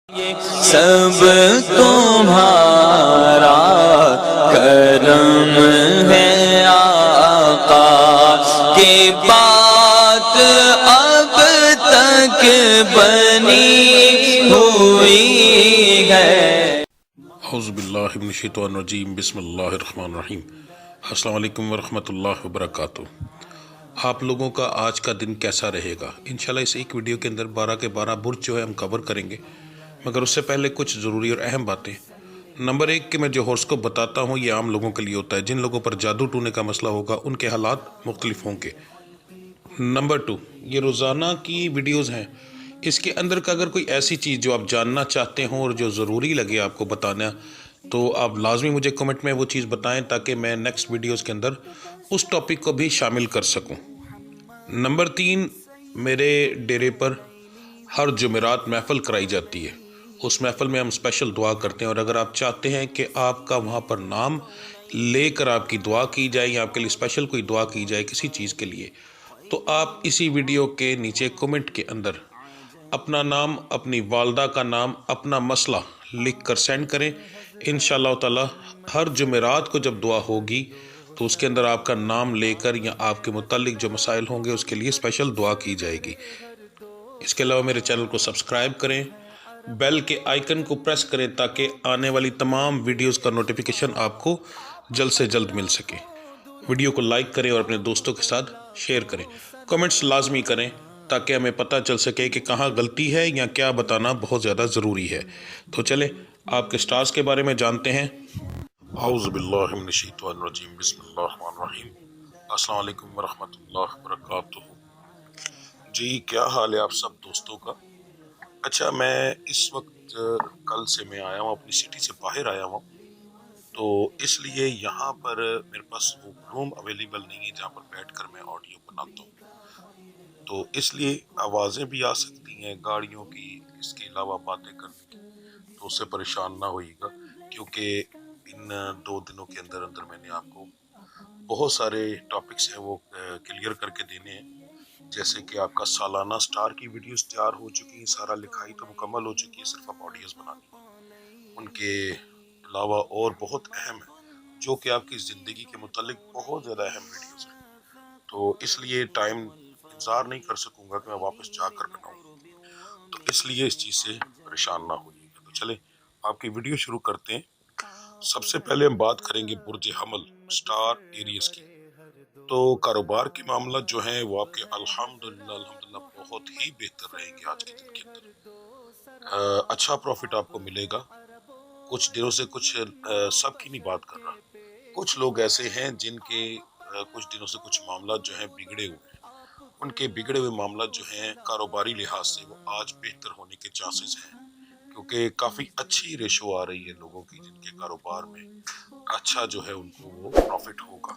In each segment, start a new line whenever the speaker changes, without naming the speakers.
سب تمہارا کرم ہے آقا کی بات اب تک بنی ہوئی ہے۔
اعوذ باللہ من الشیطان الرجیم، بسم اللہ الرحمن الرحیم۔ السلام علیکم ورحمۃ اللہ وبرکاتہ۔ آپ لوگوں کا آج کا دن کیسا رہے گا؟ انشاءاللہ اس ایک ویڈیو کے اندر 12 کے 12 برج جو ہے ہم کور کریں گے، مگر اس سے پہلے کچھ ضروری اور اہم باتیں۔ نمبر 1 کہ میں جو ہورس کو بتاتا ہوں یہ عام لوگوں کے لیے ہوتا ہے، جن لوگوں پر جادو ٹونے کا مسئلہ ہوگا ان کے حالات مختلف ہوں گے۔ نمبر 2 یہ روزانہ کی ویڈیوز ہیں، اس کے اندر کا اگر کوئی ایسی چیز جو آپ جاننا چاہتے ہوں اور جو ضروری لگے آپ کو بتانا، تو آپ لازمی مجھے کمنٹ میں وہ چیز بتائیں تاکہ میں نیکسٹ ویڈیوز کے اندر اس ٹاپک کو بھی شامل کر سکوں۔ نمبر 3 میرے ڈیرے پر ہر جمعرات محفل کرائی جاتی ہے، اس محفل میں ہم اسپیشل دعا کرتے ہیں، اور اگر آپ چاہتے ہیں کہ آپ کا وہاں پر نام لے کر آپ کی دعا کی جائے یا آپ کے لیے اسپیشل کوئی دعا کی جائے کسی چیز کے لیے، تو آپ اسی ویڈیو کے نیچے کمنٹ کے اندر اپنا نام، اپنی والدہ کا نام، اپنا مسئلہ لکھ کر سینڈ کریں۔ انشاءاللہ تعالی ہر جمعرات کو جب دعا ہوگی تو اس کے اندر آپ کا نام لے کر یا آپ کے متعلق جو مسائل ہوں گے اس کے لیے اسپیشل دعا کی جائے گی۔ اس کے علاوہ میرے چینل کو سبسکرائب کریں، بیل کے آئیکن کو پریس کریں تاکہ آنے والی تمام ویڈیوز کا نوٹیفیکیشن آپ کو جلد سے جلد مل سکے۔ ویڈیو کو لائک کریں اور اپنے دوستوں کے ساتھ شیئر کریں۔ کمنٹس لازمی کریں تاکہ ہمیں پتہ چل سکے کہ کہاں غلطی ہے یا کیا بتانا بہت زیادہ ضروری ہے۔ تو چلیں آپ کے سٹارز کے بارے میں جانتے ہیں۔ اعوذ باللہ من الشیطان الرجیم، بسم اللہ الرحمن الرحیم۔ السلام علیکم ورحمۃ اللہ وبرکاتہ۔ جی کیا حال ہے آپ سب دوستوں کا؟ اچھا، میں اس وقت کل سے میں آیا ہوں، اپنی سٹی سے باہر آیا ہوں، تو اس لیے یہاں پر میرے پاس وہ روم اویلیبل نہیں ہے جہاں پر بیٹھ کر میں آڈیو بناتا ہوں، تو اس لیے آوازیں بھی آ سکتی ہیں گاڑیوں کی، اس کے علاوہ باتیں کرنے کی، تو اس سے پریشان نہ ہوئیے گا، کیونکہ ان 2 دنوں کے اندر اندر میں نے آپ کو بہت سارے ٹاپکس ہیں وہ کلیئر کر کے دینے ہیں، جیسے کہ آپ کا سالانہ سٹار کی ویڈیوز تیار ہو چکی ہیں، سارا لکھائی تو مکمل ہو چکی ہے، صرف اب آڈیوز بنانی ہے۔ ان کے علاوہ اور بہت اہم ہے جو کہ آپ کی زندگی کے متعلق بہت زیادہ اہم ویڈیوز ہیں، تو اس لیے ٹائم انتظار نہیں کر سکوں گا کہ میں واپس جا کر بناؤں، تو اس لیے اس چیز سے پریشان نہ ہوئیے گا۔ تو چلیں آپ کی ویڈیو شروع کرتے ہیں۔ سب سے پہلے ہم بات کریں گے برج حمل سٹار ایریز کی۔ تو کاروبار کے معاملات جو ہیں وہ آپ کے الحمدللہ بہت ہی بہتر رہیں گے آج کے دن کے اندر۔ اچھا پروفٹ آپ کو ملے گا۔ کچھ دنوں سے سب کی نہیں بات کر رہا، کچھ لوگ ایسے ہیں جن کے کچھ دنوں سے کچھ معاملات جو ہیں بگڑے ہوئے ہیں، ان کے بگڑے ہوئے معاملات جو ہیں کاروباری لحاظ سے وہ آج بہتر ہونے کے چانسز ہیں، کیونکہ کافی اچھی ریشو آ رہی ہے لوگوں کی جن کے کاروبار میں اچھا جو ہے ان کو وہ پروفٹ ہوگا،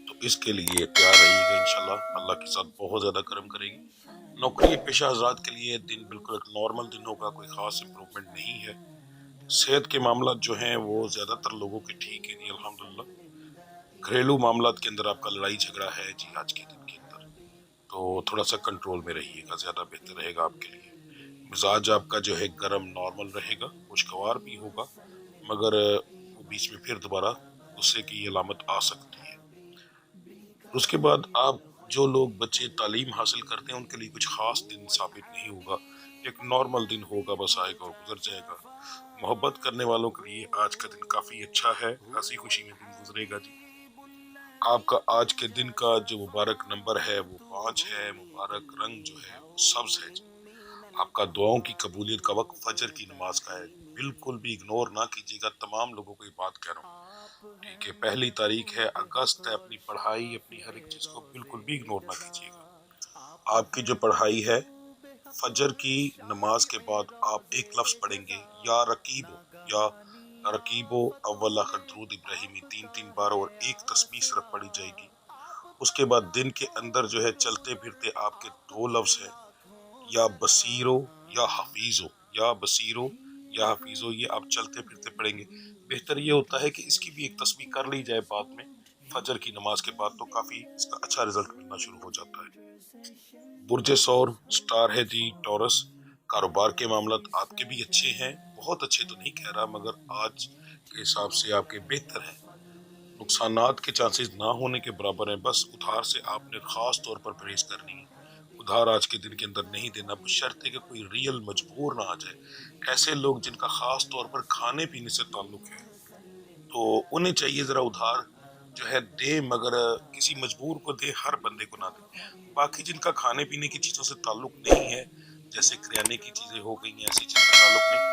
تو اس کے لیے تیار رہیے گا، انشاءاللہ اللہ کے ساتھ بہت زیادہ کرم کرے گی۔ نوکری پیشہ حضرات کے لیے دن بالکل ایک نارمل دن ہوگا، کوئی خاص امپرومنٹ نہیں ہے۔ صحت کے معاملات جو ہیں وہ زیادہ تر لوگوں کے ٹھیک ہے جی الحمدللہ۔ گھریلو معاملات کے اندر آپ کا لڑائی جھگڑا ہے جی آج کے دن کے اندر، تو تھوڑا سا کنٹرول میں رہیے گا، زیادہ بہتر رہے گا آپ کے لیے۔ مزاج آپ کا جو ہے گرم نارمل رہے گا، خوشگوار بھی ہوگا، مگر وہ بیچ میں پھر دوبارہ غصے کی علامت آ سکتی ہے۔ اس کے بعد آپ جو لوگ بچے تعلیم حاصل کرتے ہیں ان کے لیے کچھ خاص دن ثابت نہیں ہوگا، ایک نارمل دن ہوگا، بس آئے گا اور گزر جائے گا۔ محبت کرنے والوں کے لیے آج کا دن کافی اچھا ہے، ہنسی خوشی میں دن گزرے گا جی۔ آپ کا آج کے دن کا جو مبارک نمبر ہے وہ 5 ہے، مبارک رنگ جو ہے وہ سبز ہے جی۔ آپ کا دعاؤں کی قبولیت کا وقت فجر کی نماز کا ہے، بالکل بھی اگنور نہ کیجیے گا، تمام لوگوں کو یہ بات کہہ رہا ہوں، ٹھیک ہے؟ 1 اگست ہے، اپنی پڑھائی اپنی ہر ایک چیز کو بالکل بھی اگنور نہ کیجیے گا۔ آپ کی جو پڑھائی ہے فجر کی نماز کے بعد آپ ایک لفظ پڑھیں گے، یا رقیبو اول آخر درود ابراہیمی 3 بار اور ایک تسبیح صرف پڑھی جائے گی۔ اس کے بعد دن کے اندر جو ہے چلتے پھرتے آپ کے 2 لفظ ہیں، یا بصیرو یا حفیظو، یا بصیرو یا حفیظو، یہ آپ چلتے پھرتے پڑھیں گے۔ بہتر یہ ہوتا ہے کہ اس کی بھی ایک تسبیح کر لی جائے بعد میں فجر کی نماز کے بعد، تو کافی اس کا اچھا رزلٹ ملنا شروع ہو جاتا ہے۔ برج سور سٹار ہے جی ٹورس۔ کاروبار کے معاملات آپ کے بھی اچھے ہیں، بہت اچھے تو نہیں کہہ رہا مگر آج کے حساب سے آپ کے بہتر ہیں، نقصانات کے چانسز نہ ہونے کے برابر ہیں، بس ادھار سے آپ نے خاص طور پر پرہیز کرنی ہے، ادھار آج کے دن کے اندر نہیں دینا، بشرطے کہ کوئی ریئل مجبور نہ آ جائے، ایسے لوگ جن کا خاص طور پر کھانے پینے سے تعلق ہے تو انہیں چاہیے ذرا ادھار جو ہے دے، مگر کسی مجبور کو دے، ہر بندے کو نہ دے، باقی جن کا کھانے پینے کی چیزوں سے تعلق نہیں ہے جیسے کریانے کی چیزیں ہو گئی ہیں، ایسی چیزوں سے تعلق نہیں،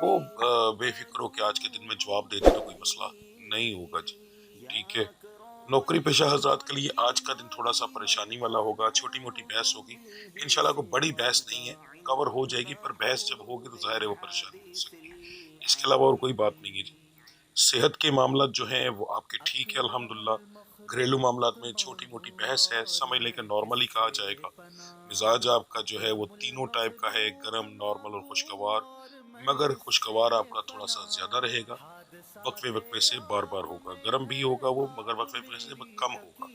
وہ بے فکر ہو کہ آج کے دن میں جواب دے دے تو کوئی مسئلہ نہیں ہوگا جی، ٹھیک ہے۔ نوکری پیشہ حضرات کے لیے آج کا دن تھوڑا سا پریشانی والا ہوگا، چھوٹی موٹی بحث ہوگی، انشاءاللہ کوئی بڑی بحث نہیں ہے، کور ہو جائے گی، پر بحث جب ہوگی تو ظاہر ہے وہ پریشانی ہو سکتی ہے، اس کے علاوہ اور کوئی بات نہیں ہے جی۔ صحت کے معاملات جو ہیں وہ آپ کے ٹھیک ہے الحمدللہ، گھریلو معاملات میں چھوٹی موٹی بحث ہے، سمجھ لیں کہ نارمل ہی کہا جائے گا، مزاج آپ کا جو ہے وہ تینوں ٹائپ کا ہے، گرم، نارمل اور خوشگوار، مگر خوشگوار آپ کا تھوڑا سا زیادہ رہے گا، وقفے وقفے سے بار بار ہوگا، گرم بھی ہوگا وہ مگر وقفے وقفے سے کم ہوگا،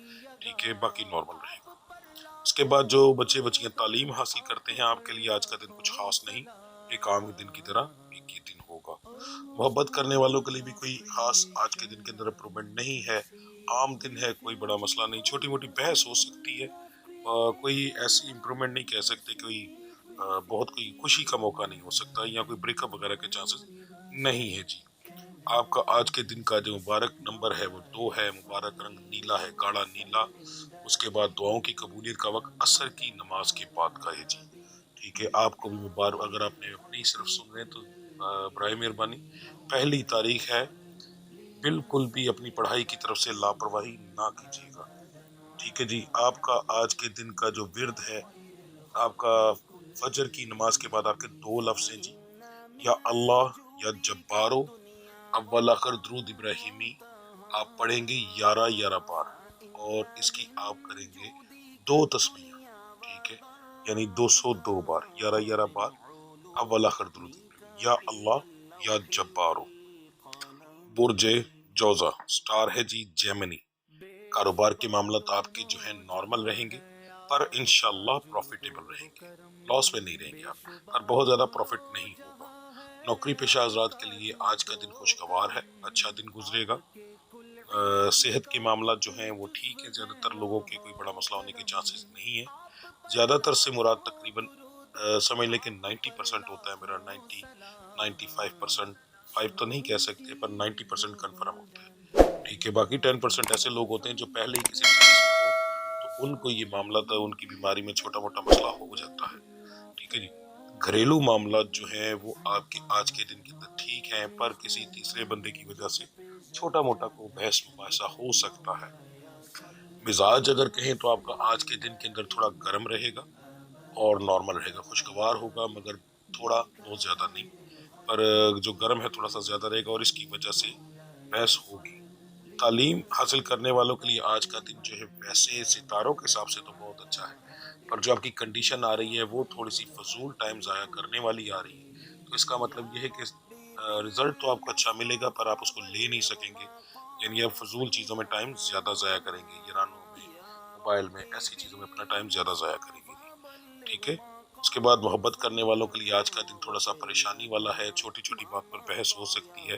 ٹھیک ہے، باقی نارمل رہے گا۔ اس کے بعد جو بچے بچیاں تعلیم حاصل کرتے ہیں آپ کے لیے آج کا دن کچھ خاص نہیں، ایک عام دن کی طرح ایک ہی دن ہوگا۔ محبت کرنے والوں کے لیے بھی کوئی خاص آج کے دن کے اندر امپرومنٹ نہیں ہے، عام دن ہے، کوئی بڑا مسئلہ نہیں، چھوٹی موٹی بحث ہو سکتی ہے، کوئی ایسی امپرومنٹ نہیں کہہ سکتے، کوئی بہت کوئی خوشی کا موقع نہیں ہو سکتا یا کوئی بریک اپ وغیرہ کے چانسز نہیں ہے جی۔ آپ کا آج کے دن کا جو مبارک نمبر ہے وہ 2 ہے، مبارک رنگ نیلا ہے، گاڑا نیلا، اس کے بعد دعاؤں کی قبولیت کا وقت عصر کی نماز کے بعد کا ہے جی، ٹھیک ہے۔ آپ کو بھی مبارک، اگر آپ نے اپنی صرف سن رہے ہیں تو برائے مہربانی 1 تاریخ ہے، بالکل بھی اپنی پڑھائی کی طرف سے لاپرواہی نہ کیجیے گا، ٹھیک ہے جی۔ آپ کا آج کے دن کا جو ورد ہے، آپ کا فجر کی نماز کے بعد آپ کے 2 لفظ ہیں جی، یا اللہ یا جبارو، اول آخر درود ابراہیمی آپ پڑھیں گے 11 بار، اور اس کی آپ کریں گے 2 تسبیح، ٹھیک ہے، یعنی 202 بار، 11 بار اول آخر درود ابراہیمی، یا اللہ یا جبارو۔ برج جوزہ سٹار ہے جی جیمنی، کاروبار کے معاملات آپ کے جو ہیں نارمل رہیں گے، پر انشاءاللہ پروفیٹیبل رہیں گے، لاس میں نہیں رہیں گے آپ، پر بہت زیادہ پروفٹ نہیں ہوگا۔ نوکری پیشہ حضرات کے لیے آج کا دن خوشگوار ہے، اچھا دن گزرے گا، صحت کے معاملات جو ہیں وہ ٹھیک ہے، زیادہ تر لوگوں کے کوئی بڑا مسئلہ ہونے کے چانسز نہیں ہے، زیادہ تر سے مراد تقریباً سمجھ لیں کہ 90% ہوتا ہے میرا، 95%، 5 تو نہیں کہہ سکتے پر 90% کنفرم ہوتا ہے، ٹھیک ہے، باقی 10% ایسے لوگ ہوتے ہیں جو پہلے ہی کسی چیز میں ہو تو ان کو یہ معاملات ان کی بیماری میں چھوٹا موٹا مسئلہ ہو جاتا ہے، ٹھیک ہے جی۔ گھریلو معاملات جو ہیں وہ آپ کے آج کے دن کے اندر ٹھیک ہیں، پر کسی تیسرے بندے کی وجہ سے چھوٹا موٹا کو بحث مباحثہ ہو سکتا ہے۔ مزاج اگر کہیں تو آپ کا آج کے دن کے اندر تھوڑا گرم رہے گا اور نارمل رہے گا، خوشگوار ہوگا مگر تھوڑا بہت زیادہ نہیں، پر جو گرم ہے تھوڑا سا زیادہ رہے گا اور اس کی وجہ سے بحث ہوگی۔ تعلیم حاصل کرنے والوں کے لیے آج کا دن جو ہے ویسے ستاروں کے حساب سے تو بہت اچھا ہے، پر جو آپ کی کنڈیشن آ رہی ہے وہ تھوڑی سی فضول ٹائم ضائع کرنے والی آ رہی ہے، تو اس کا مطلب یہ ہے کہ رزلٹ تو آپ کو اچھا ملے گا پر آپ اس کو لے نہیں سکیں گے، یعنی آپ فضول چیزوں میں ٹائم زیادہ ضائع کریں گے، یرانوں میں، موبائل میں، ایسی چیزوں میں اپنا ٹائم زیادہ ضائع کریں گے جی، ٹھیک ہے۔ اس کے بعد محبت کرنے والوں کے لیے آج کا دن تھوڑا سا پریشانی والا ہے، چھوٹی چھوٹی بات پر بحث ہو سکتی ہے،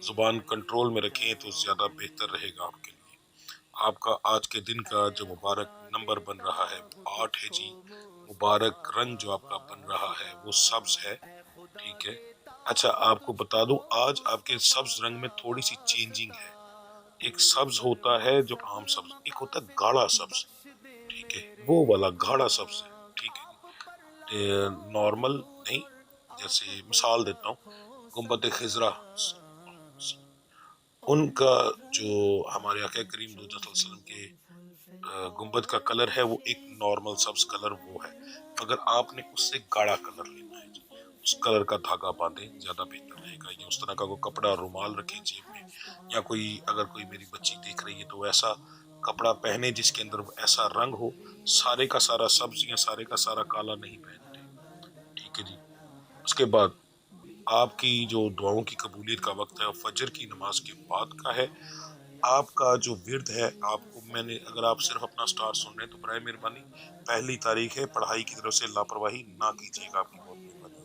زبان کنٹرول میں رکھیں تو زیادہ بہتر رہے گا آپ کے لیے۔ آپ کا آج کے دن کا جو مبارک نمبر بن رہا ہے وہ 8 ہے جی، مبارک رنگ جو آپ کا بن رہا ہے وہ سبز ہے، ٹھیک ہے۔ اچھا آپ کو بتا دوں آج آپ کے سبز رنگ میں تھوڑی سی چینجنگ ہے، ایک سبز ہوتا ہے جو عام سبز، ایک ہوتا ہے گاڑا سبز، ٹھیک ہے، وہ والا گاڑا سبز ہے، ٹھیک ہے، نارمل نہیں، جیسے مثال دیتا ہوں، گنبد خضرا ان کا جو ہمارے آقا کریم صلی اللہ علیہ وسلم کے گنبد کا کلر ہے وہ ایک نارمل سبز کلر وہ ہے، مگر آپ نے اس سے گاڑا کلر لینا ہے جی، اس کلر کا دھاگا باندھیں زیادہ بہتر رہے گا، یا اس طرح کا کوئی کپڑا رومال رکھیں جیب میں، یا کوئی اگر کوئی میری بچی دیکھ رہی ہے تو ایسا کپڑا پہنے جس کے اندر ایسا رنگ ہو، سارے کا سارا سبز یا سارے کا سارا کالا نہیں پہنتے، ٹھیک ہے جی۔ اس کے بعد آپ کی جو دعاؤں کی قبولیت کا وقت ہے فجر کی نماز کے بعد کا ہے، آپ کا جو ورد ہے آپ کو میں نے، اگر آپ صرف اپنا سٹار سن رہے ہیں تو برائے مہربانی 1 تاریخ ہے، پڑھائی کی طرف سے لاپرواہی نہ کیجیے گا، آپ کی بہت مہربانی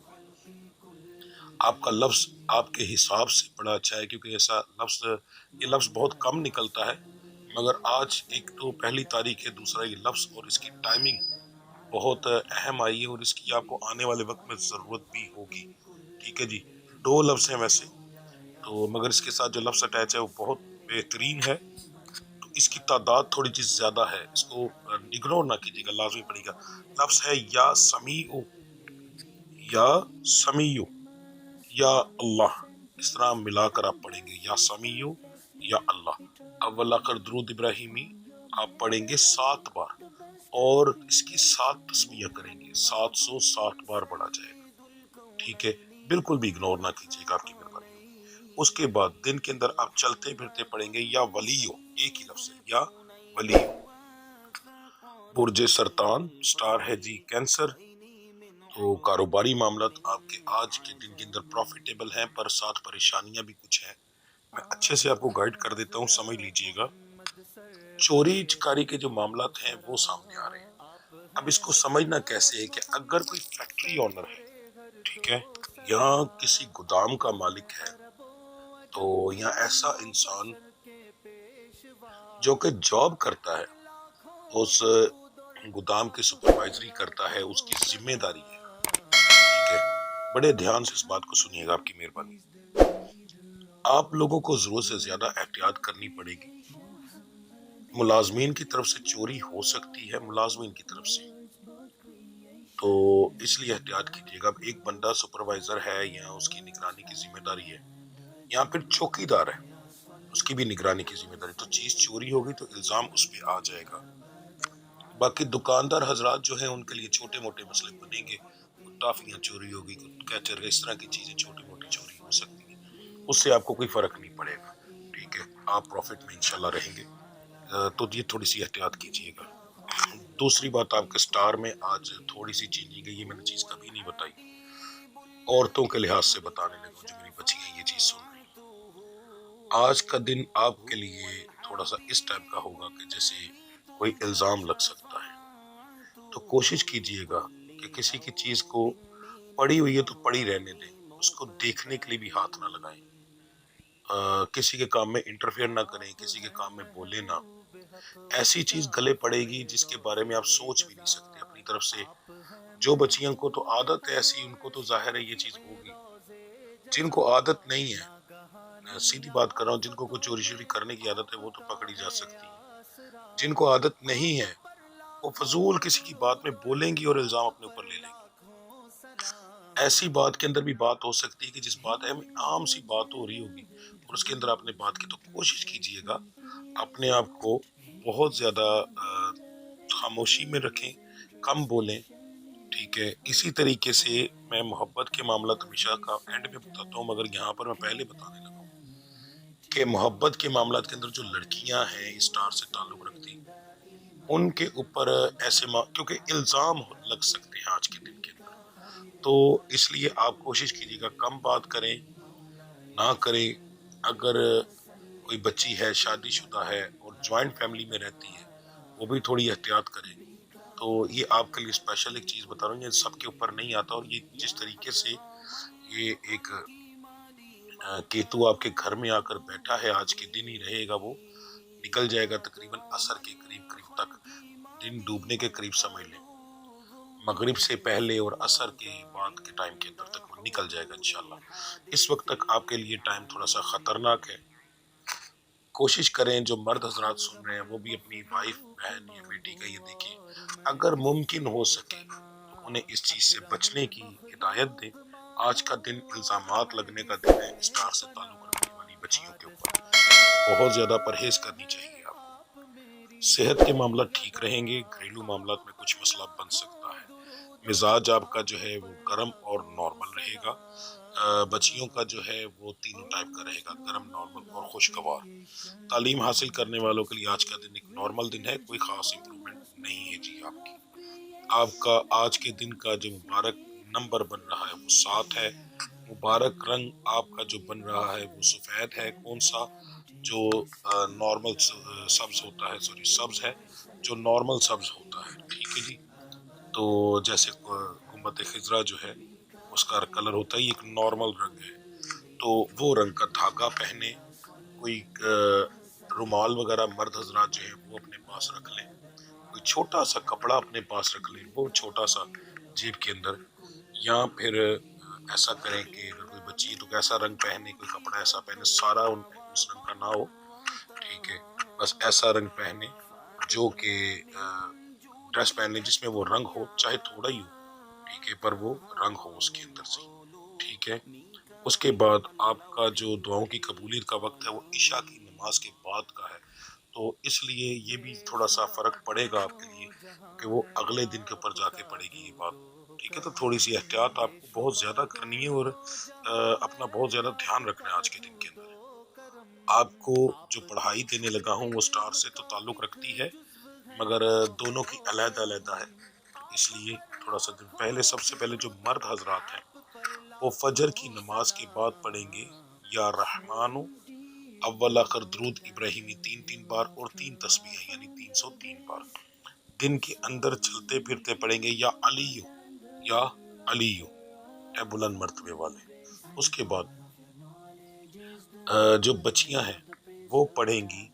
آپ کا لفظ آپ کے حساب سے بڑا اچھا ہے، کیونکہ یہ لفظ بہت کم نکلتا ہے، مگر آج ایک تو پہلی تاریخ ہے، دوسرا یہ لفظ اور اس کی ٹائمنگ بہت اہم آئی ہے، اور اس کی آپ کو آنے والے وقت میں ضرورت بھی ہوگی. ٹھیک ہے جی. 2 لفظ ہیں ویسے تو، مگر اس کے ساتھ جو لفظ اٹیچ ہے وہ بہت بہترین ہے، تو اس کی تعداد تھوڑی چیز زیادہ ہے، اس کو اگنور نہ کیجیے گا، لازمی پڑے گا. لفظ ہے یا سمیع، یا سمیع، یا اللہ. اس طرح ملا کر آپ پڑھیں گے، یا سمیع یا اللہ. اول آخر درود ابراہیمی آپ پڑھیں گے 7 بار، اور اس کی 7 تسمیہ کریں گے، 760 بار پڑھا جائے گا. ٹھیک ہے، بالکل بھی اگنور نہ کیجیے گا، آپ کی مہربانی ہوگی. اس کے بعد دن کے اندر آپ چلتے پھرتے پڑھیں گے یا ولیو، ایک ہی لفظ ہے یا ولیو. برج سرطان سٹار ہے جی کینسر، تو کاروباری معاملات آپ کے آج کے دن کے اندر پروفیٹیبل ہیں، پر ساتھ پریشانیاں بھی کچھ ہیں. میں اچھے سے آپ کو گائیڈ کر دیتا ہوں، سمجھ لیجئے گا. چوری چکاری کے جو معاملات ہیں وہ سامنے آ رہے ہیں. اب اس کو سمجھنا کیسے ہے کہ اگر کوئی فیکٹری اونر ہے، ٹھیک ہے، یا کسی گودام کا مالک ہے، تو یا ایسا انسان جو کہ جاب کرتا ہے، اس گودام کی سپروائزری کرتا ہے، اس کی ذمہ داری ہے. ٹھیک ہے، بڑے دھیان سے اس بات کو سنیے گا، آپ کی مہربانی. آپ لوگوں کو ضرورت سے زیادہ احتیاط کرنی پڑے گی. ملازمین کی طرف سے چوری ہو سکتی ہے، ملازمین کی طرف سے، تو اس لیے احتیاط کیجیے گا. اب ایک بندہ سپروائزر ہے یا اس کی نگرانی کی ذمہ داری ہے، یا پھر چوکی دار ہے، اس کی بھی نگرانی کی ذمہ داری، تو چیز چوری ہوگی تو الزام اس پہ آ جائے گا. باقی دکاندار حضرات جو ہیں ان کے لیے چھوٹے موٹے مسئلے بنیں گے، ٹافیاں چوری ہوگی، کیچر، اس طرح کی چیزیں چھوٹی موٹی چوری ہو سکتی ہیں، اس سے آپ کو کوئی فرق نہیں پڑے گا. ٹھیک ہے، آپ پروفٹ میں انشاءاللہ رہیں گے. تو یہ تھوڑی سی احتیاط کیجیے گا. دوسری بات، آپ کے سٹار میں آج تھوڑی سی چینجنگ ہے، یہ میں نے چیز کبھی نہیں بتائی، عورتوں کے لحاظ سے بتانے لگا. جو میری بچی ہیں یہ چیز سن رہی ہیں، آج کا دن آپ کے لیے تھوڑا سا اس ٹائپ کا ہوگا کہ جیسے کوئی الزام لگ سکتا ہے. تو کوشش کیجئے گا کہ کسی کی چیز کو پڑی ہوئی ہے تو پڑی رہنے دیں، اس کو دیکھنے کے لیے بھی ہاتھ نہ لگائیں. کسی کے کام میں انٹرفیئر نہ کریں، کسی کے کام میں بولیں نہ. ایسی چیز گلے پڑے گی جس کے بارے میں آپ سوچ بھی نہیں سکتے اپنی طرف سے. جو بچیوں کو تو عادت ہے ایسی، ان کو تو ظاہر ہے یہ چیز ہوگی. جن کو عادت نہیں ہے، سیدھی بات کر رہا ہوں، جن کو کوئی چوری شوری کرنے کی عادت ہے وہ تو پکڑی جا سکتی ہے. جن کو عادت نہیں ہے وہ فضول کسی کی بات میں بولیں گی اور الزام اپنے اوپر لے لیں گی. ایسی بات کے اندر بھی بات ہو سکتی ہے کہ جس بات عام سی بات ہو رہی ہوگی اور اس کے اندر آپ نے بات کی، تو کوشش کیجئے گا اپنے آپ کو بہت زیادہ خاموشی میں رکھیں، کم بولیں. ٹھیک ہے، اسی طریقے سے میں محبت کے معاملات ہمیشہ کا اینڈ میں بتاتا ہوں، مگر یہاں پر میں پہلے بتانے لگا ہوں کہ محبت کے معاملات کے اندر جو لڑکیاں ہیں اسٹار سے تعلق رکھتی، ان کے اوپر کیونکہ الزام لگ سکتے ہیں آج کے دن کے اندر، تو اس لیے آپ کوشش کیجیے گا کم بات کریں، نہ کریں. اگر کوئی بچی ہے، شادی شدہ ہے اور جوائنٹ فیملی میں رہتی ہے، وہ بھی تھوڑی احتیاط کریں. تو یہ آپ کے لیے اسپیشل ایک چیز بتا رہا ہوں، یہ سب کے اوپر نہیں آتا، اور یہ جس طریقے سے یہ ایک کیتو آپ کے گھر میں آ کر بیٹھا ہے، آج کے دن ہی رہے گا، وہ نکل جائے گا تقریباً عصر کے قریب تک، دن ڈوبنے کے قریب سمجھ لیں، مغرب سے پہلے اور عصر کے بعد کے ٹائم کے اندر تک وہ نکل جائے گا انشاءاللہ. اس وقت تک آپ کے لیے ٹائم تھوڑا سا خطرناک ہے. کوشش کریں، جو مرد حضرات سن رہے ہیں وہ بھی اپنی وائف، بہن یا بیٹی کا یہ دیکھیں، اگر ممکن ہو سکے تو انہیں اس چیز سے بچنے کی ہدایت دیں. آج کا دن الزامات لگنے کا دن ہے اسٹار سے تعلق رکھنے والی بچیوں کے اوپر، بہت زیادہ پرہیز کرنی چاہیے آپ کو. صحت کے معاملات ٹھیک رہیں گے، گھریلو معاملات میں کچھ مسئلہ بن سکتا ہے. مزاج آپ کا جو ہے وہ گرم اور نارمل رہے گا. بچیوں کا جو ہے وہ تینوں ٹائپ کا رہے گا، گرم، نارمل اور خوشگوار. تعلیم حاصل کرنے والوں کے لیے آج کا دن ایک نارمل دن ہے، کوئی خاص امپرومنٹ نہیں ہے جی آپ کی. آپ کا آج کے دن کا جو مبارک نمبر بن رہا ہے وہ 7 ہے. مبارک رنگ آپ کا جو بن رہا ہے وہ سفید ہے. کون سا؟ جو نارمل سبز ہوتا ہے، سبز ہے، جو نارمل سبز ہوتا ہے. ٹھیک ہے جی. تو جیسے گنبد خضرا جو ہے وہ اس کا کلر ہوتا ہے ایک نارمل رنگ ہے، تو وہ رنگ کا دھاگا پہنے، کوئی رومال وغیرہ مرد حضرات جو ہیں وہ اپنے پاس رکھ لیں، کوئی چھوٹا سا کپڑا اپنے پاس رکھ لیں وہ چھوٹا سا جیب کے اندر، یا پھر ایسا کریں کہ اگر کوئی بچی ہے تو ایسا رنگ پہنے، کوئی کپڑا ایسا پہنے سارا اس رنگ کا نہ ہو، ٹھیک ہے، بس ایسا رنگ پہنے جو کہ ڈریس پہنے جس میں وہ رنگ ہو، چاہے تھوڑا ہی ہو، ٹھیک ہے، پر وہ رنگ ہو اس کے اندر سے، ٹھیک ہے۔ اس کے بعد آپ کا جو دعاؤں کی قبولیت کا وقت ہے وہ عشاء کی نماز کے بعد کا ہے، تو اس لیے یہ بھی تھوڑا سا فرق پڑے گا آپ کے لیے کہ وہ اگلے دن کے اوپر جا کے پڑے گی یہ بات، ٹھیک ہے۔ تو تھوڑی سی احتیاط آپ کو بہت زیادہ کرنی ہے، اور اپنا بہت زیادہ دھیان رکھنا ہے آج کے دن کے اندر۔ آپ کو جو پڑھائی دینے لگا ہوں وہ سٹار سے تو تعلق رکھتی ہے، مگر دونوں کی علیحدہ علیحدہ ہے، اس لیے تھوڑا سا دن پہلے، سب سے پہلے جو مرد حضرات ہیں وہ فجر کی نماز کے بعد پڑھیں گے یا رحمانو اول آخر درود ابراہیمی 3 بار اور 3 تسبیح یعنی 303 بار، دن کے اندر چلتے پھرتے پڑھیں گے یا علیو یا علیو، اے بلند مرتبے والے۔ اس کے بعد جو بچیاں ہیں وہ پڑھیں گی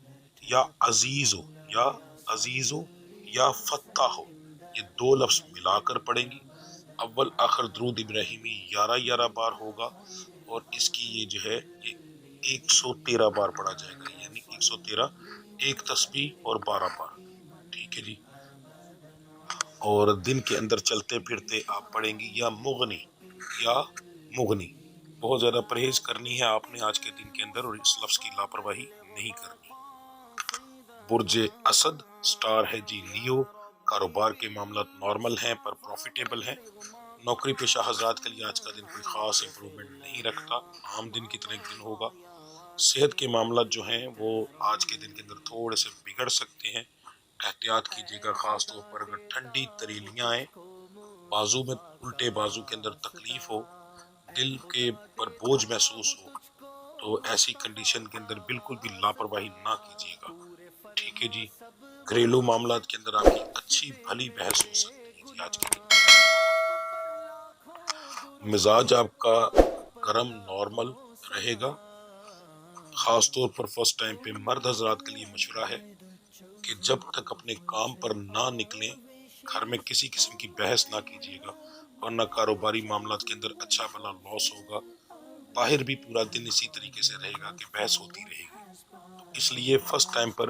یا عزیزو یا عزیزو یا فتح ہو، یہ 2 لفظ ملا کر پڑھیں گی۔ اول آخر درود ابراہیمی 11 بار ہوگا، اور اس کی یہ جو ہے یہ 113 بار پڑھا جائے گا، یعنی 113 ایک تسبیح اور 12 بار، ٹھیک ہے جی۔ اور دن کے اندر چلتے پھرتے آپ پڑھیں گی یا مغنی یا مغنی، بہت زیادہ پرہیز کرنی ہے آپ نے آج کے دن کے اندر، اور اس لفظ کی لاپرواہی نہیں کرنی۔ برج اسد سٹار ہے جی لیو، کاروبار کے معاملات نارمل ہیں پر پروفیٹیبل ہیں، نوکری پیشہ حضرات کے لیے آج کا دن کوئی خاص امپرومنٹ نہیں رکھتا، عام دن کی طرح ایک دن ہوگا۔ صحت کے معاملات جو ہیں وہ آج کے دن کے اندر تھوڑے سے بگڑ سکتے ہیں، احتیاط کیجیے گا، خاص طور پر اگر ٹھنڈی تریلیاں آئیں، بازو میں الٹے بازو کے اندر تکلیف ہو، دل کے پر بوجھ محسوس ہو، تو ایسی کنڈیشن کے اندر بالکل بھی لاپرواہی نہ کیجیے گا، ٹھیک ہے جی۔ گھریلو معاملات کے اندر آپ کی اچھی بھلی بحث ہو سکتی ہے جی آج کے دن۔ مزاج آپ کا گرم نارمل رہے گا، خاص طور پر فرسٹ ٹائم پہ مرد حضرات کے لیے مشورہ ہے کہ جب تک اپنے کام پر نہ نکلیں گھر میں کسی قسم کی بحث نہ کیجیے گا، ورنہ کاروباری معاملات کے اندر اچھا بھلا لاس ہوگا، باہر بھی پورا دن اسی طریقے سے رہے گا کہ بحث ہوتی رہے گی، تو اس لیے فرسٹ ٹائم پر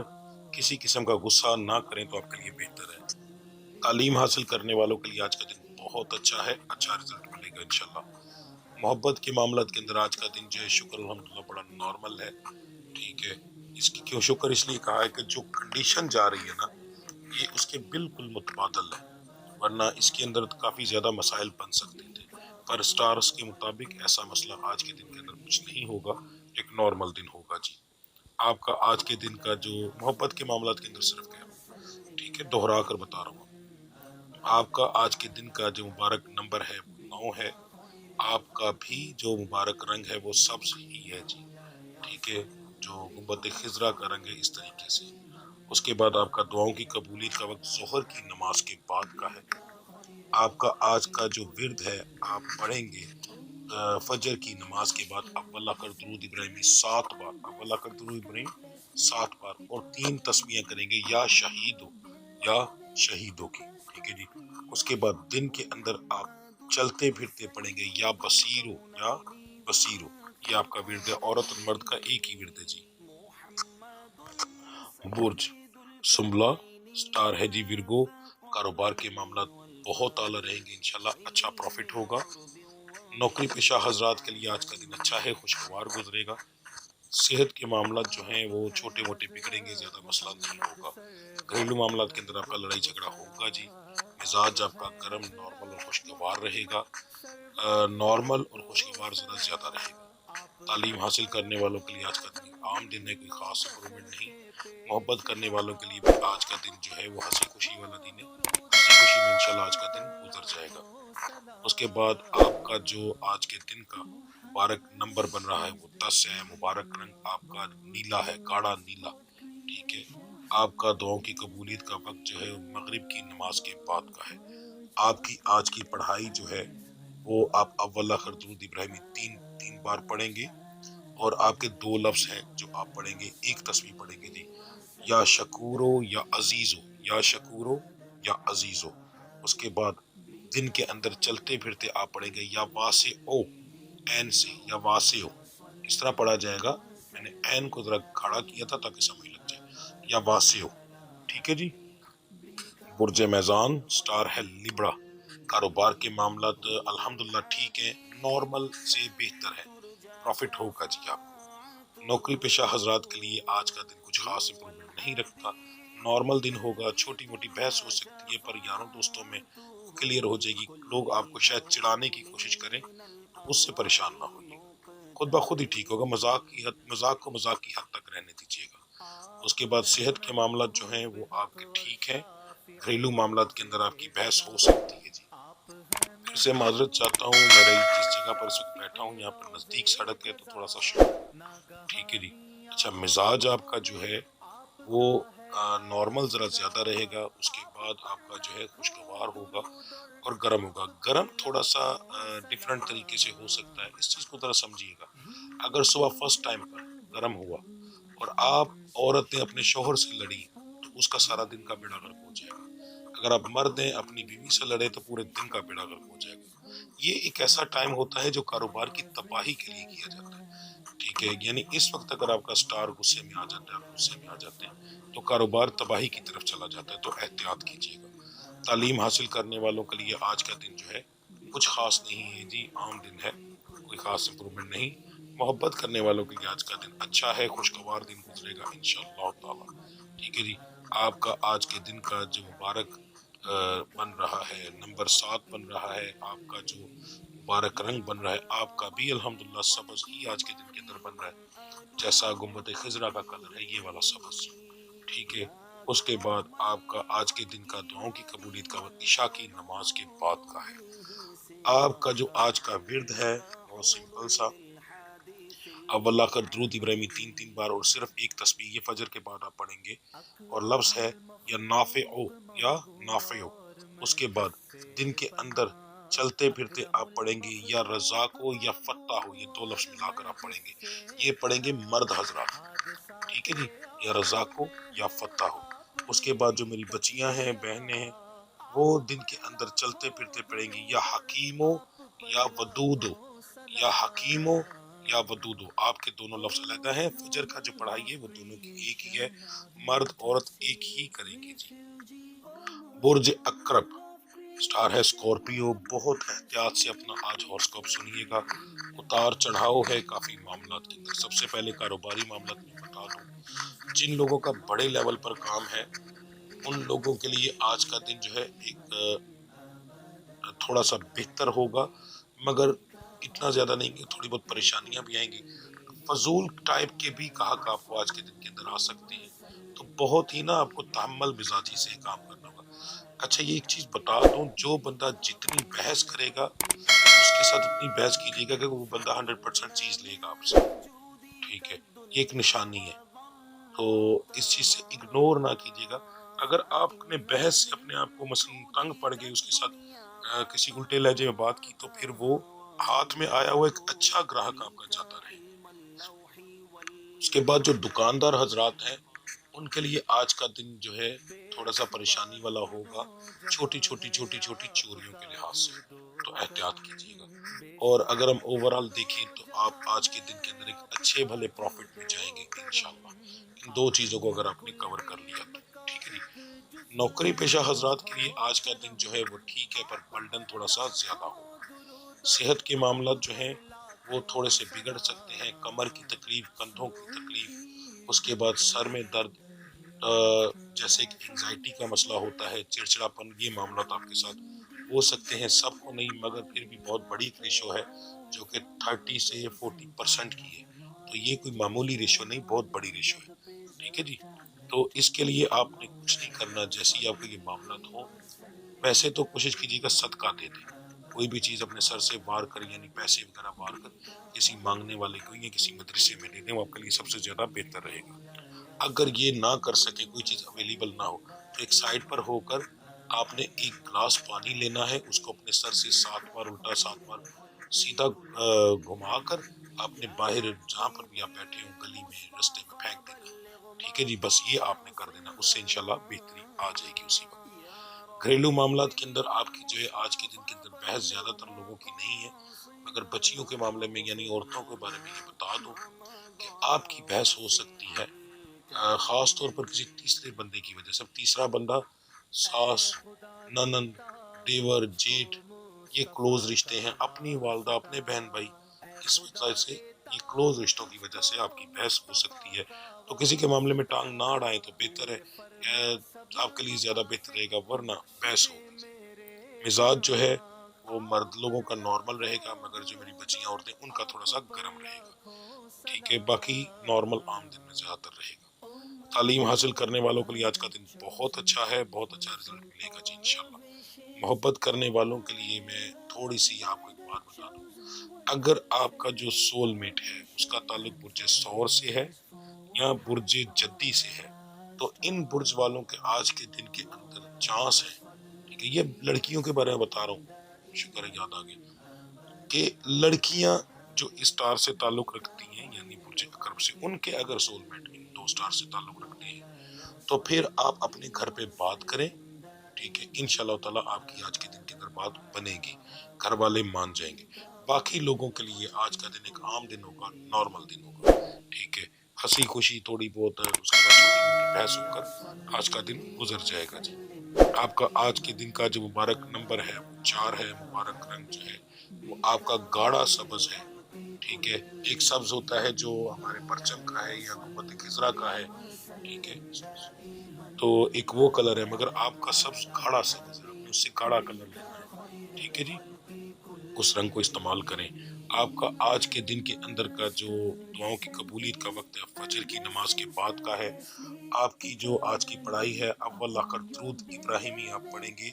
کسی قسم کا غصہ نہ کریں تو آپ کے لیے بہتر ہے۔ تعلیم حاصل کرنے والوں کے لیے آج کا دن بہت اچھا ہے، اچھا رزلٹ ملے گا انشاءاللہ۔ محبت کے معاملات کے اندر آج کا دن جو ہے شکر الحمدللہ بڑا نارمل ہے، ٹھیک ہے۔ اس کی کیوں شکر اس لیے کہا ہے کہ جو کنڈیشن جا رہی ہے نا یہ اس کے بالکل متبادل ہے، ورنہ اس کے اندر کافی زیادہ مسائل بن سکتے تھے، پر سٹارز کے مطابق ایسا مسئلہ آج کے دن کے اندر کچھ نہیں ہوگا، ایک نارمل دن ہوگا جی۔ آپ کا آج کے دن کا جو محبت کے معاملات کے اندر صرف کیا، ٹھیک ہے، دوہرا کر بتا رہا ہوں، آپ کا آج کے دن کا جو مبارک نمبر ہے وہ 9 ہے، آپ کا بھی جو مبارک رنگ ہے وہ سبز ہی ہے جی، ٹھیک ہے، جو گنبد خضرا کا رنگ ہے اس طریقے سے۔ اس کے بعد آپ کا دعاؤں کی قبولیت کا وقت ظہر کی نماز کے بعد کا ہے۔ آپ کا آج کا جو ورد ہے آپ پڑھیں گے فجر کی نماز کے بعد اول آخر درود ابراہیمی 7 بار، اول آخر درود ابراہیم 7 بار، اور 3 تسبیحیں کریں گے یا شہیدو یا شہیدوں کی، ٹھیک ہے جی۔ اس کے بعد دن کے اندر آپ چلتے پھرتے پڑھیں گے یا بصیرو یا بصیرو، یہ آپ کا ورد ہے، عورت اور مرد کا ایک ہی ورد ہے جی۔ برج سنبلا سٹار ہے جی ورگو، کاروبار کے معاملات بہت اعلیٰ رہیں گے انشاءاللہ، اچھا پروفٹ ہوگا۔ نوکری پیشہ حضرات کے لیے آج کا دن اچھا ہے، خوشگوار گزرے گا۔ صحت کے معاملات جو ہیں وہ چھوٹے موٹے بگڑیں گے، زیادہ مسئلہ نہیں ہوگا۔ گھریلو معاملات کے اندر آپ کا لڑائی جھگڑا ہوگا جی۔ مزاج آپ کا گرم نارمل اور خوشگوار رہے گا، نارمل اور خوشگوار ذرا زیادہ رہے گا۔ تعلیم حاصل کرنے والوں کے لیے آج کا دن عام دن ہے، کوئی خاص امپرومنٹ نہیں۔ محبت کرنے والوں کے لیے بھی آج کا دن جو ہے وہ ہنسی خوشی والا دن ہے، ہنسی خوشی میں انشاءاللہ آج کا دن گزر جائے گا۔ اس کے بعد آپ کا جو آج کے دن کا مبارک نمبر بن رہا ہے وہ 10 ہے، مبارک رنگ آپ کا نیلا ہے، گاڑھا نیلا، ٹھیک ہے۔ آپ کا دعاؤں کی قبولیت کا وقت جو ہے مغرب کی نماز کے بعد کا ہے۔ آپ کی آج کی پڑھائی جو ہے وہ آپ اول آخر درود ابراہیمی تین تین بار پڑھیں گے، اور آپ کے دو لفظ ہیں جو آپ پڑھیں گے، ایک تسبیح پڑھیں گے جی، یا شکورو یا عزیزو، یا شکورو یا عزیزو۔ اس کے بعد دن کے اندر چلتے پھرتے آپ پڑھیں گے یا واسعو، این سے، یا واسعو، اس طرح پڑھا جائے گا، میں نے این کو ذرا کھڑا کیا تھا تاکہ سمجھ لگ جائے، یا واسعو، ٹھیک ہے جی۔ برج میزان سٹار ہے لیبڑا، کاروبار کے معاملات الحمدللہ ٹھیک ہیں، نارمل سے بہتر ہے، پروفٹ ہوگا جی آپ کو۔ نوکری پیشہ حضرات کے لیے آج کا دن کچھ خاص امپرومنٹ نہیں رکھتا، نارمل دن ہوگا، چھوٹی موٹی بحث ہو سکتی ہے پر یاروں دوستوں میں کلیئر ہو جائے گی، لوگ آپ کو شاید چڑھانے کی کوشش کریں تو اس سے پریشان نہ ہوئیے، خود بخود ہی ٹھیک ہوگا، مذاق کو مذاق کی حد تک رہنے دیجیے گا۔ اس کے بعد صحت کے معاملات جو ہیں وہ آپ کے ٹھیک ہیں، گھریلو معاملات کے اندر آپ کی بحث ہو سکتی ہے جی۔ پھر سے معذرت چاہتا ہوں، میرا جس جگہ پر اس وقت بیٹھا ہوں یہاں پر نزدیک سڑک ہے تو تھوڑا سا شور، ٹھیک ہے جی۔ اچھا، مزاج آپ کا جو ہے وہ نارمل ذرا زیادہ رہے گا، اس کے بعد آپ کا جو ہے خوشگوار ہوگا اور گرم ہوگا۔ گرم تھوڑا سا ڈیفرنٹ طریقے سے ہو سکتا ہے، اس چیز کو ذرا سمجھیے گا۔ اگر صبح فرسٹ ٹائم پر گرم ہوا اور آپ عورت نے اپنے شوہر سے لڑی تو اس کا سارا دن کا بیڑا غرق ہو جائے گا۔ اگر آپ مرد ہیں اپنی بیوی سے لڑے تو پورے دن کا بیڑا غرق ہو جائے گا۔ یہ ایک ایسا ٹائم ہوتا ہے جو کاروبار کی تباہی کے لیے کیا جاتا ہے، ٹھیک ہے، یعنی اس وقت اگر آپ کا سٹار غصے میں آ جاتا ہے، آپ غصے میں آ جاتے ہیں تو کاروبار تباہی کی طرف چلا جاتا ہے، تو احتیاط کیجیے گا۔ تعلیم حاصل کرنے والوں کے لیے آج کا دن جو ہے کچھ خاص نہیں ہے جی، عام دن ہے، کوئی خاص امپرومنٹ نہیں۔ محبت کرنے والوں کے لیے آج کا دن اچھا ہے، خوشگوار دن گزرے گا انشاءاللہ تعالی، ٹھیک ہے جی۔ آپ کا آج کے دن کا جو مبارک بن رہا ہے، نمبر 7 بن رہا ہے، آپ کا جو مبارک رنگ بن رہا ہے آپ کا بھی الحمدللہ سبز ہی آج کے دن کے اندر بن رہا ہے، جیسا گنبد خضرا کا کلر ہے یہ والا سبز، ٹھیک ہے۔ اس کے بعد آپ کا آج کے دن کا دعاؤں کی قبولیت کا وقت عشاء کی نماز کے بعد کا ہے۔ آپ کا جو آج کا ورد ہے بہت سمپل سا، اول آخر درود ابراہیمی تین تین بار اور صرف ایک تسبیح، یہ فجر کے بعد آپ پڑھیں گے، اور لفظ ہے یا نافع یا نافع۔ اس کے بعد دن کے اندر چلتے پھرتے آپ پڑھیں گے یا رزاق ہو یا فتح ہو، یہ دو لفظ ملا کر آپ پڑھیں گے، یہ پڑھیں گے مرد حضرات، ٹھیک ہے جی، یا رزاق ہو یا فتح ہو۔ اس کے بعد جو میری بچیاں ہیں، بہنیں ہیں، وہ دن کے اندر چلتے پھرتے پڑھیں گی یا حکیمو یا ودودو، یا حکیمو یا ودودو، آپ کے دونوں لفظ علیحدہ ہیں، فجر کا جو پڑھائی ہے وہ دونوں کی ایک ہی ہے، مرد عورت ایک ہی کریں گے جی۔ برج اکرب سٹار ہے اسکورپیو، بہت احتیاط سے اپنا آج ہورسکوپ سنیے گا، اتار چڑھاؤ ہے کافی معاملات کے اندر۔ سب سے پہلے کاروباری معاملات میں بتا دوں، جن لوگوں کا بڑے لیول پر کام ہے ان لوگوں کے لیے آج کا دن جو ہے ایک تھوڑا سا بہتر ہوگا، مگر اتنا زیادہ نہیں کہ تھوڑی بہت پریشانیاں بھی آئیں گی، فضول ٹائپ کے بھی گاہک آپ کو آج کے دن کے اندر آ سکتے ہیں، تو بہت ہی نا آپ کو تحمل مزاجی سے کام کرنا ہوگا۔ اچھا، یہ ایک چیز بتا دوں، جو بندہ جتنی بحث کرے گا اس کے ساتھ اتنی بحث کیجیے گا کہ وہ بندہ 100% چیز لے گا آپ سے، ٹھیک ہے، یہ ایک نشانی ہے، تو اس چیز سے اگنور نہ کیجیے گا۔ اگر آپ نے بحث سے اپنے آپ کو مثلا تنگ پڑ گئے، اس کے ساتھ کسی الٹے لہجے میں بات کی، تو پھر وہ ہاتھ میں آیا ہوا ایک اچھا گراہک آپ کا جاتا رہے گا۔ اس کے بعد جو دکاندار حضرات ہیں ان کے لیے آج کا دن جو ہے تھوڑا سا پریشانی والا ہوگا، چھوٹی چوریوں کے لحاظ سے، تو احتیاط کیجیے گا۔ اور اگر ہم اوورال دیکھیں تو آپ آج کے دن کے اندر ایک اچھے بھلے پروفٹ میں جائیں گے انشاءاللہ، ان دو چیزوں کو اگر آپ نے کور کر لیا تو، ٹھیک ہے جی۔ نوکری پیشہ حضرات کے لیے آج کا دن جو ہے وہ ٹھیک ہے، پر برڈن تھوڑا سا زیادہ ہوگا۔ صحت کے معاملات جو ہیں وہ تھوڑے سے بگڑ سکتے ہیں، کمر کی تکلیف، کندھوں کی تکلیف، اس کے بعد سر میں درد، جیسے کہ انزائٹی کا مسئلہ ہوتا ہے، چڑچڑاپن، یہ معاملات آپ کے ساتھ ہو سکتے ہیں، سب کو نہیں مگر پھر بھی بہت بڑی ریشو ہے جو کہ 30 سے 40% کی ہے، تو یہ کوئی معمولی ریشو نہیں، بہت بڑی ریشو ہے، ٹھیک ہے جی۔ تو اس کے لیے آپ نے کچھ نہیں کرنا، جیسے ہی آپ کو یہ معاملات ہوں، ویسے تو کوشش کیجیے گا صدقہ دے دیں، کوئی بھی چیز اپنے سر سے وار کر، یعنی پیسے وغیرہ وار کر کسی مانگنے والے کو یا کسی مدرسے میں دے دیں، وہ آپ کے لیے سب سے زیادہ بہتر رہے گا۔ اگر یہ نہ کر سکے، کوئی چیز اویلیبل نہ ہو، تو ایک سائٹ پر ہو کر آپ نے ایک گلاس پانی لینا ہے، اس کو اپنے سر سے 7 بار الٹا 7 بار سیدھا گھما کر آپ نے باہر جہاں پر بھی آپ بیٹھے ہوں گلی میں رستے میں پھینک دینا ہے، ٹھیک ہے جی۔ بس یہ آپ نے کر دینا، اس سے انشاءاللہ بہتری آ جائے گی اسی وقت۔ گھریلو معاملات کے اندر آپ کی جو ہے آج کے دن کے اندر بحث زیادہ تر لوگوں کی نہیں ہے، مگر بچیوں کے معاملے میں یعنی عورتوں کے بارے میں یہ بتا دو کہ آپ کی بحث ہو سکتی ہے خاص طور پر کسی تیسرے بندے کی وجہ سے۔ تیسرا بندہ ساس، ننند، دیور، جیٹ، یہ کلوز رشتے ہیں، اپنی والدہ، اپنے بہن بھائی، اس وجہ سے یہ کلوز رشتوں کی وجہ سے آپ کی بحث ہو سکتی ہے۔ تو کسی کے معاملے میں ٹانگ نہ اڑائیں تو بہتر ہے، آپ کے لیے زیادہ بہتر رہے گا، ورنہ بحث ہوگی۔ مزاج جو ہے وہ مرد لوگوں کا نارمل رہے گا، مگر جو میری بچیاں عورتیں ان کا تھوڑا سا گرم رہے گا، ٹھیک ہے۔ باقی نارمل عام دن میں زیادہ تر رہے گا۔ تعلیم حاصل کرنے والوں کے لیے آج کا دن بہت اچھا ہے، بہت اچھا رزلٹ ملے گا جی انشاءاللہ۔ محبت کرنے والوں کے لیے میں تھوڑی سی آپ کو ایک بات بتا دوں، اگر آپ کا جو سول میٹ ہے اس کا تعلق برج ثور سے ہے یا برج جدی سے ہے، تو ان برج والوں کے آج کے دن کے اندر چانس ہے، ٹھیک ہے، یہ لڑکیوں کے بارے میں بتا رہا ہوں، شکر ہے یاد آ گیا، کہ لڑکیاں جو اس سٹار سے تعلق رکھتی ہیں یعنی برج عقرب سے، ان کے اگر سول میٹ ان 2 سٹار سے تعلق رکھتے ہیں تو پھر آپ اپنے گھر پہ بات کریں، ٹھیک ہے، انشاءاللہ تعالیٰ آپ کی آج کے دن کے اندر بات بنے گی، گھر والے مان جائیں گے۔ باقی لوگوں کے لیے آج کا دن ایک عام دن ہوگا، نارمل دن ہوگا، ٹھیک ہے، ہنسی خوشی تھوڑی بہت ہے، اس کے بعد چھوٹی موٹی بحث ہو کر آج کا دن گزر جائے گا جی۔ آپ کا آج کے دن کا جو مبارک نمبر ہے وہ 4 ہے، مبارک رنگ جو ہے وہ آپ کا گاڑھا سبز ہے، ٹھیک ہے۔ ایک سبز ہوتا ہے جو ہمارے پرچم کا ہے یا گنبد خضرا کا ہے، ٹھیک ہے، تو ایک وہ کلر ہے، مگر آپ کا سبز گاڑھا سبز ہے، آپ نے اس سے گاڑھا کلر لینا ہے، ٹھیک ہے جی، اس رنگ کو استعمال کریں۔ آپ کا آج کے دن کے اندر کا جو دعاؤں کی قبولیت کا وقت ہے فجر کی نماز کے بعد کا ہے۔ آپ کی جو آج کی پڑھائی ہے اول آخر درود ابراہیمی آپ پڑھیں گے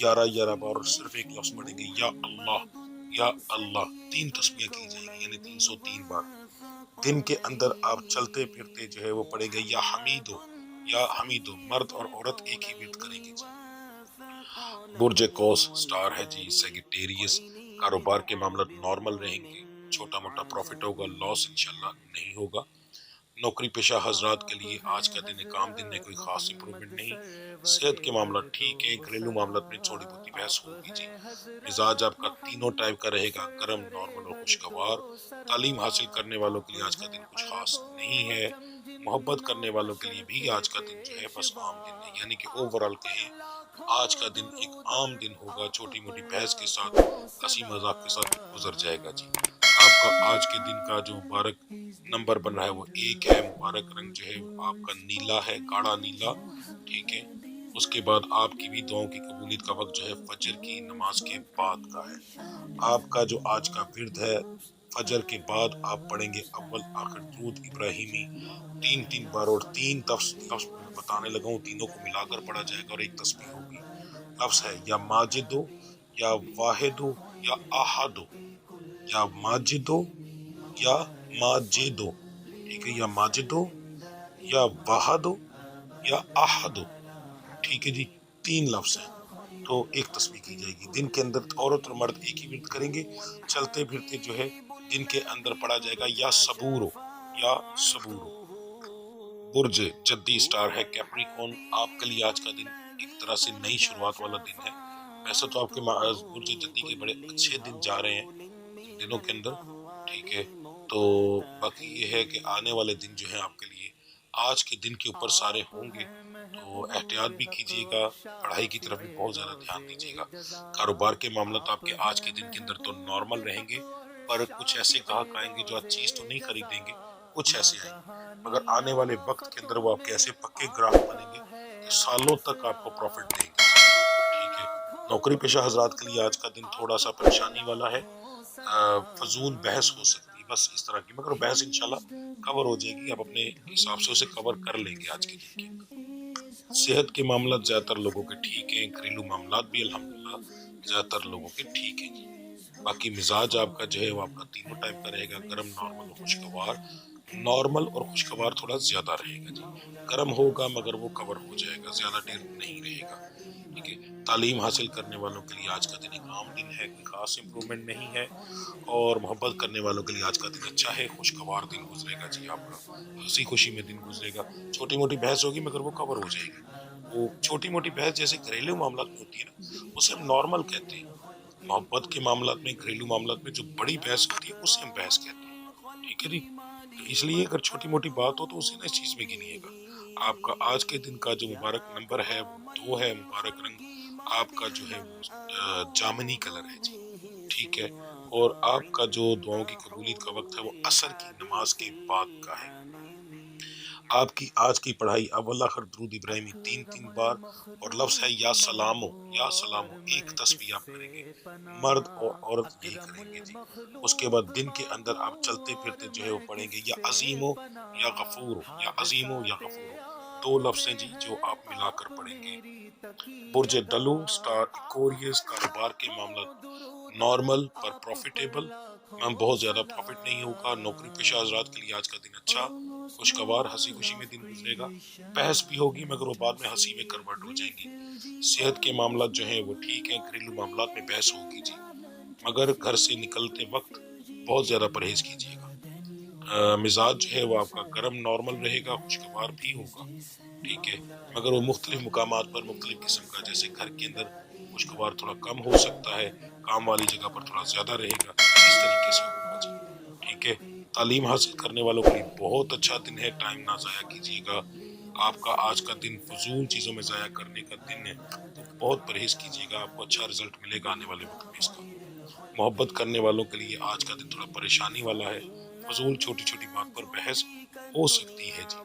11 بار، اور صرف ایک لفظ پڑھیں گے یا اللہ، یا اللہ، 3 تسبیح کی جائیں گی یعنی 303 بار۔ دن کے اندر آپ چلتے پھرتے جو ہے وہ پڑھیں گے یا حمیدو، یا حمیدو، مرد اور عورت ایک ہی ورد کریں گے جی۔ برج قوس سٹار ہے جی سیگیٹیریس، کاروبار کے معاملات نارمل رہیں گے، چھوٹا موٹا پروفٹ ہوگا، لاس انشاءاللہ نہیں ہوگا۔ نوکری پیشہ حضرات کے لیے آج کا دن ایک عام دن میں کوئی خاص امپرومنٹ نہیں، صحت کے معاملات ٹھیک ہے، گھریلو معاملات میں تھوڑی بہت بحث ہوگی جی۔ مزاج آپ کا تینوں ٹائپ کا رہے گا، گرم، نارمل اور خوشگوار۔ تعلیم حاصل کرنے والوں کے لیے آج کا دن کچھ خاص نہیں ہے، محبت کرنے والوں کے لیے بھی آج کا دن جو ہے بس عام دن ہے، یعنی کہ اوورال کہیں تو آج کا دن ایک عام دن ہوگا، چھوٹی موٹی بحث کے ساتھ، ہنسی مذاق کے ساتھ گزر جائے گا جی۔ آپ کا آج کے دن کا جو مبارک نمبر بن رہا ہے وہ 1 ہے، مبارک رنگ جو ہے آپ کا نیلا ہے، گاڑھا نیلا، ٹھیک ہے۔ اس کے بعد آپ کی بھی دعاؤں کی قبولیت کا وقت جو ہے فجر کی نماز کے بعد کا ہے۔ آپ کا جو آج کا ورد ہے فجر کے بعد آپ پڑھیں گے اول آخر درود ابراہیمی 3 بار، اور 3 لفظ میں بتانے لگا ہوں، تینوں کو ملا کر پڑھا جائے گا اور ایک تسبیح ہوگی۔ لفظ ہے یا ماجدو، یا واحدو، یا احدو، یا ماجدو، یا ماجدو، ٹھیک ہے، یا ماجدو، یا واحدو، یا احدو، ٹھیک ہے جی، 3 لفظ ہیں تو ایک تسبیح کی جائے گی۔ دن کے اندر عورت اور مرد ایک ہی ورد کریں گے، چلتے پھرتے جو ہے دن کے اندر پڑھا جائے گا یا صبورو، یا صبورو۔ برج جدی سٹار ہے کیپریکون، آپ کے لیے آج کا دن ایک طرح سے نئی شروعات والا دن ہے۔ ویسے تو آپ کے برج جدی کے بڑے اچھے دن جا رہے ہیں ان دنوں کے اندر، ٹھیک ہے، تو باقی یہ ہے کہ آنے والے دن جو ہیں آپ کے لیے آج کے دن کے اوپر سارے ہوں گے، تو احتیاط بھی کیجیے گا، پڑھائی کی طرف بھی بہت زیادہ دھیان دیجیے گا۔ کاروبار کے معاملات آپ کے آج کے دن کے اندر تو نارمل رہیں گے، پر کچھ ایسے گاہک آئیں گے جو آج چیز تو نہیں خریدیں گے، کچھ ایسے آئیں گے، مگر آنے والے وقت کے اندر وہ آپ کے ایسے پکے گراہک بنیں گے کہ سالوں تک آپ کو پروفٹ دیں گے، ٹھیک ہے۔ نوکری پیشہ حضرات کے لیے آج کا دن تھوڑا سا پریشانی والا ہے، فضول بحث ہو سکتی ہے بس اس طرح کی، مگر بحث انشاءاللہ کور ہو جائے گی، آپ اپنے حساب سے اسے کور کر لیں گے آج کے دن کے اندر۔ صحت کے معاملات زیادہ تر لوگوں کے ٹھیک ہیں، گھریلو معاملات بھی الحمدللہ زیادہ تر لوگوں کے ٹھیک ہیں جی۔ باقی مزاج آپ کا جو ہے وہ آپ کا تینوں ٹائپ کا رہے گا، گرم، نارمل اور خوشگوار۔ نارمل اور خوشگوار تھوڑا زیادہ رہے گا جی. گرم ہوگا مگر وہ کور ہو جائے گا, زیادہ دیر نہیں رہے گا. ٹھیک ہے. تعلیم حاصل کرنے والوں کے لیے آج کا دن ایک عام دن ہے, کوئی خاص امپرومنٹ نہیں ہے. اور محبت کرنے والوں کے لیے آج کا دن اچھا ہے, خوشگوار دن گزرے گا جی آپ کا, ہنسی خوشی میں دن گزرے گا. چھوٹی موٹی بحث ہوگی مگر وہ کور ہو جائے گی. وہ چھوٹی موٹی بحث جیسے گھریلو معاملات میں ہوتی ہے نا, اسے ہم نارمل کہتے ہیں. محبت کے معاملات میں, گھریلو معاملات میں جو بڑی بحث ہوتی ہے اسے ہم بحث کہتے ہیں. ٹھیک ہے جی. تو اس لیے اگر چھوٹی موٹی بات ہو تو اسے نہ اس چیز میں گنیے گا. آپ کا آج کے دن کا جو مبارک نمبر ہے وہ 2 ہے. مبارک رنگ آپ کا جو ہے وہ جامنی کلر ہے جی. ٹھیک ہے. اور آپ کا جو دعاؤں کی قبولیت کا وقت ہے وہ عصر کی نماز کے بعد کا ہے. آپ کی آج کی پڑھائی اول آخر درود ابراہیمی 3 بار, اور لفظ ہے یا سلامو, یا سلامو, ایک تسبیح آپ کریں گے. مرد اور عورت یہی کریں گے جی. اس کے بعد دن کے اندر آپ چلتے پھرتے جو ہے وہ پڑھیں گے یا عظیم ہو یا غفور ہو, یا عظیم ہو یا غفور ہو, 2 لفظ ہیں جی جو آپ ملا کر پڑھیں گے. برج ڈلو سٹار ایکوریس, کاروبار کے معاملات نارمل پر پروفیٹیبل, بہت زیادہ پروفٹ نہیں ہوگا. نوکری پیشہ حضرات کے لیے آج کا دن اچھا, خوشگوار, ہنسی خوشی میں دن گزرے گا. بحث بھی ہوگی مگر وہ بعد میں ہنسی میں کنورٹ ہو جائیں گی. صحت کے معاملات جو ہیں وہ ٹھیک ہیں. گھریلو معاملات میں بحث ہوگی جی, مگر گھر سے نکلتے وقت بہت زیادہ پرہیز کیجیے گا. مزاج جو ہے وہ آپ کا گرم نارمل رہے گا, خوشگوار بھی ہوگا. ٹھیک ہے. مگر وہ مختلف مقامات پر مختلف قسم کا, جیسے گھر کے اندر خوشگوار تھوڑا کم ہو سکتا ہے, کام والی جگہ پر تھوڑا زیادہ رہے گا, اس طریقے سے ہوگا جی. ٹھیک ہے. تعلیم حاصل کرنے والوں کے لیے بہت اچھا دن ہے, ٹائم نہ ضائع کیجیے گا. آپ کا آج کا دن فضول چیزوں میں ضائع کرنے کا دن ہے, تو بہت پرہیز کیجیے گا, آپ کو اچھا رزلٹ ملے گا آنے والے وقت میں اس کا. محبت کرنے والوں کے لیے آج کا دن تھوڑا پریشانی والا ہے, فضول چھوٹی چھوٹی بات پر بحث ہو سکتی ہے جی.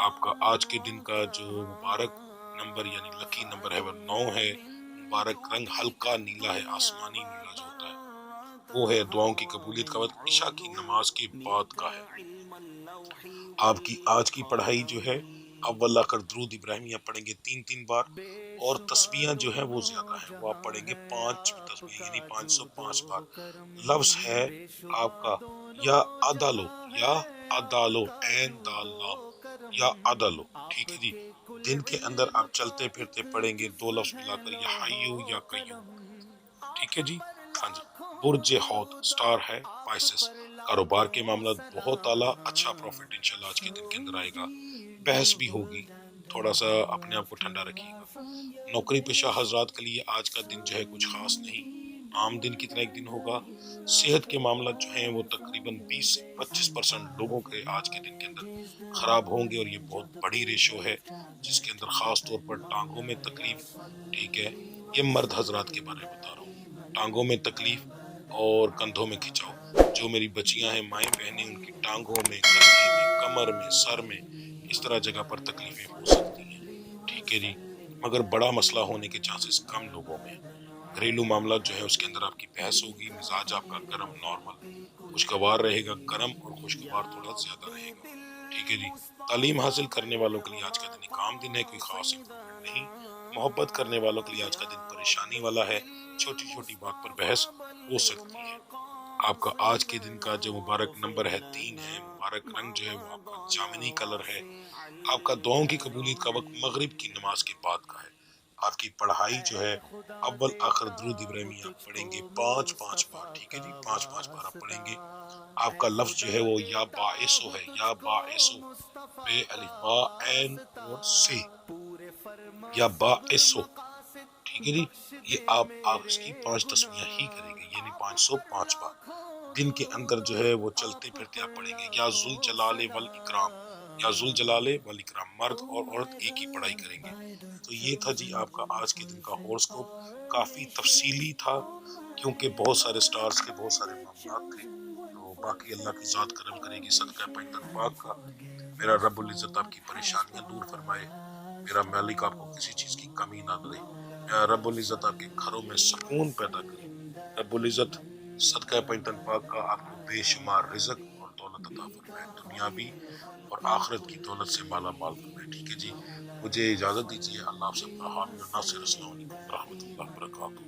آپ کا آج کے دن کا جو مبارک نمبر یعنی لکی نمبر ہے وہ 9 ہے. مبارک رنگ ہلکا نیلا ہے, آسمانی نیلا جو ہوتا ہے وہ ہے. دعاؤں کی قبولیت کا وقت عشاء کی نماز کے بعد کا ہے. آپ کی آج کی پڑھائی جو ہے اول آخر درود ابراہیمیہ پڑھیں گے 3 بار, اور تسبیحاں جو ہیں وہ زیادہ ہیں, وہ آپ پڑھیں گے 5 تسبیح یعنی 505 بار. لفظ ہے آپ کا یا عدالو, یا عدالو, عین دال لام, یا عدالو. ٹھیک ہے جی. دن کے اندر آپ چلتے پھرتے پڑھیں گے 2 لفظ ملا کر, یا حیو یا قیوم. ٹھیک ہے جی. ہاں جی. برج حوت سٹار ہے پائسس, کاروبار کے معاملات بہت اعلیٰ, اچھا پروفٹ انشاءاللہ آج کے دن کے اندر آئے گا. بحث بھی ہوگی, تھوڑا سا اپنے آپ کو ٹھنڈا رکھیے گا. نوکری پیشہ حضرات کے لیے آج کا دن جو ہے کچھ خاص نہیں, عام دن کی طرح ایک دن ہوگا. صحت کے معاملات جو ہیں وہ تقریباً 20 سے 25% لوگوں کے آج کے دن کے اندر خراب ہوں گے, اور یہ بہت بڑی ریشو ہے جس کے اندر خاص طور پر ٹانگوں میں تکلیف. ٹھیک ہے. یہ مرد حضرات کے بارے میں بتا رہا ہوں, ٹانگوں میں تکلیف اور کندھوں میں کھچاؤ. جو میری بچیاں ہیں, مائیں بہنیں, ان کی ٹانگوں میں, کندھے میں, کمر میں, سر میں, اس طرح جگہ پر تکلیفیں ہو سکتی ہیں. ٹھیک ہے جی. مگر بڑا مسئلہ ہونے کے چانسز کم لوگوں میں. گھریلو معاملات جو ہے اس کے اندر آپ کی بحث ہوگی. مزاج آپ کا گرم نارمل خوشگوار رہے گا, گرم اور خوشگوار تھوڑا زیادہ رہے گا. ٹھیک ہے جی. تعلیم حاصل کرنے والوں کے لیے آج کا دن ایک عام دن ہے, کوئی خاص امپرومنٹ نہیں. محبت کرنے والوں کے لیے آج کا دن پریشانی والا ہے, چھوٹی چھوٹی بات پر بحث ہو سکتی ہے. آپ کا آج کے دن کا جو مبارک نمبر ہے 3 ہے. مبارک رنگ جو ہے وہ آپ کا جامنی کلر ہے. آپ کا دعاؤں کی قبولیت کا وقت مغرب کی نماز کے بعد کا ہے. آپ کی پڑھائی جو ہے اول آخر درود ابراہیمیہ آپ پڑھیں گے 5 بار. ٹھیک ہے جی. 5 بار آپ پڑھیں گے. آپ کا لفظ جو ہے وہ یا باعثو ہے, یا باعثو, بے الف با عین اور سے, یا باعثو. ٹھیک ہے جی. یہ آپ اس کی 5 تسبیحاں ہی کریں گے, یعنی 505 بار. دن کے اندر جو ہے وہ چلتے پھرتے آپ پڑھیں گے یا ذوالجلال والاکرام, یا ذوالجلال والاکرام. مرد اور عورت ایک ہی پڑھائی کریں گے. تو یہ تھا جی آپ کا آج کے دن کا ہورسکوپ. کافی تفصیلی تھا کیونکہ بہت سارے سٹارز کے بہت سارے معاملات تھے. تو باقی اللہ کی ذات کرم کرے گی صدقہ پینتن پاک کا. میرا رب العزت آپ کی پریشانیاں دور فرمائے. میرا مالک آپ کو کسی چیز کی کمی نہ دے. میرا رب العزت آپ کے گھروں میں سکون پیدا کرے. رب العزت صدقہ پینتن پاک کا آپ کو بے شمار رزق اور دولت عطا فرمائے, دنیاوی اور آخرت کی دولت سے مالا مال فرمائے. ٹھیک ہے جی. مجھے اجازت دیجیے. اللہ آپ سب کا حامی و ناصر. السلام علیکم ورحمۃ اللہ وبرکاتہ.